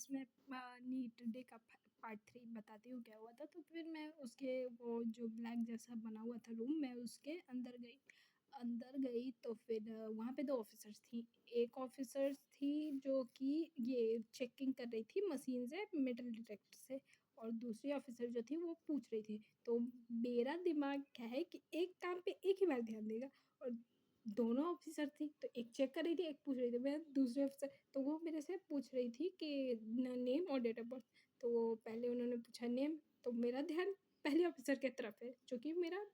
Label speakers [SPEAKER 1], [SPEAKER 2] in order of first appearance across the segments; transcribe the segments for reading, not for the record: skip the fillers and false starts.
[SPEAKER 1] इसमें NEET day का part 3 बताती हूँ क्या हुआ था। तो फिर मैं उसके वो जो ब्लैक जैसा बना हुआ था रूम, मैं उसके अंदर गई तो फिर वहाँ पे 2 ऑफ़िसर्स थी। एक ऑफ़िसर थी जो कि ये चेकिंग कर रही थी मशीन से, मेटल डिटेक्टर से, और दूसरी ऑफ़िसर जो थी वो पूछ रही थी। तो मेरा दिमाग क्या है कि एक काम पे एक ही बार ध्यान देगा, और दोनों ऑफ़िसर थी, तो एक चेक कर रही थी, एक पूछ रही थी। मैं दूसरे ऑफ़िसर, तो वो मेरे से पूछ रही थी कि नेम और डेट ऑफ़ बर्थ। तो वो पहले उन्होंने पूछा नेम, तो मेरा ध्यान पहले ऑफ़िसर की तरफ है, जो कि मेरा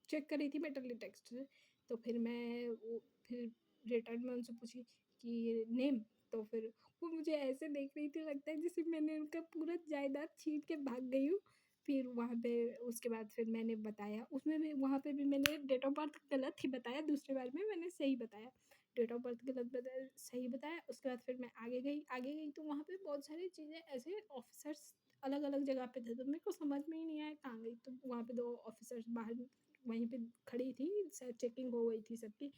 [SPEAKER 1] चेक कर रही थी मेटल डिटेक्टर से। तो फिर रिटर्न में उनसे पूछी कि नेम, तो फिर वो मुझे ऐसे देख रही थी, लगता है जैसे मैंने उनका पूरा जायदाद छीन के भाग गई हूँ। फिर वहाँ पे उसके बाद फिर मैंने बताया, उसमें भी वहाँ पे भी मैंने डेट ऑफ़ बर्थ गलत ही बताया, दूसरी बार में मैंने सही बताया। डेट ऑफ़ बर्थ गलत बताया, सही बताया। उसके बाद फिर मैं आगे गई तो वहाँ पे बहुत सारी चीज़ें ऐसे ऑफ़िसर्स अलग-अलग जगह पे थे, तो मेरे को समझ में ही नहीं आया कहाँ गई। तो वहाँ पे 2 ऑफ़िसर्स बाहर वहीं पे खड़ी थी, शायद चेकिंग हो गई थी सबकी,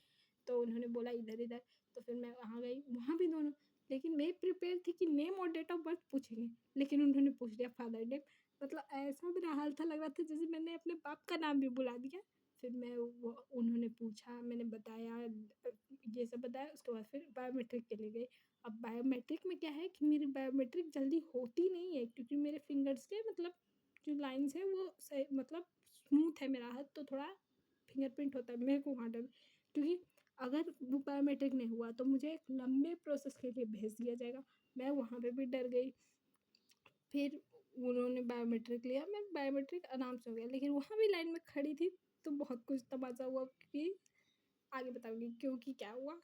[SPEAKER 1] तो उन्होंने बोला इधर-इधर, तो फिर मैं वहाँ गई, वहाँ भी दोनों, लेकिन मैं प्रिपेयर थी कि नेम और डेट ऑफ़ बर्थ पूछेंगे, लेकिन उन्होंने पूछ लिया फादर नेम। मतलब ऐसा मेरा हाल था, लग रहा था जैसे मैंने अपने बाप का नाम भी बुला दिया। फिर उन्होंने पूछा, मैंने बताया, ये सब बताया। उसके बाद फिर बायोमेट्रिक के लिए गई। अब बायोमेट्रिक में क्या है कि मेरी बायोमेट्रिक जल्दी होती नहीं है, क्योंकि मेरे फिंगर्स के मतलब जो लाइन्स हैं वो सही, मतलब स्मूथ है मेरा हाथ, तो थोड़ा फिंगरप्रिंट होता है, मेरे को वहाँ डर, क्योंकि अगर वो बायोमेट्रिक नहीं हुआ तो मुझे एक लंबे प्रोसेस के लिए भेज दिया जाएगा। मैं वहाँ पे भी डर गई। फिर उन्होंने बायोमेट्रिक लिया, मैं बायोमेट्रिक आराम से हो गया, लेकिन वहाँ भी लाइन में खड़ी थी, तो बहुत कुछ तमाशा हुआ कि आगे बताऊँगी क्योंकि क्या हुआ।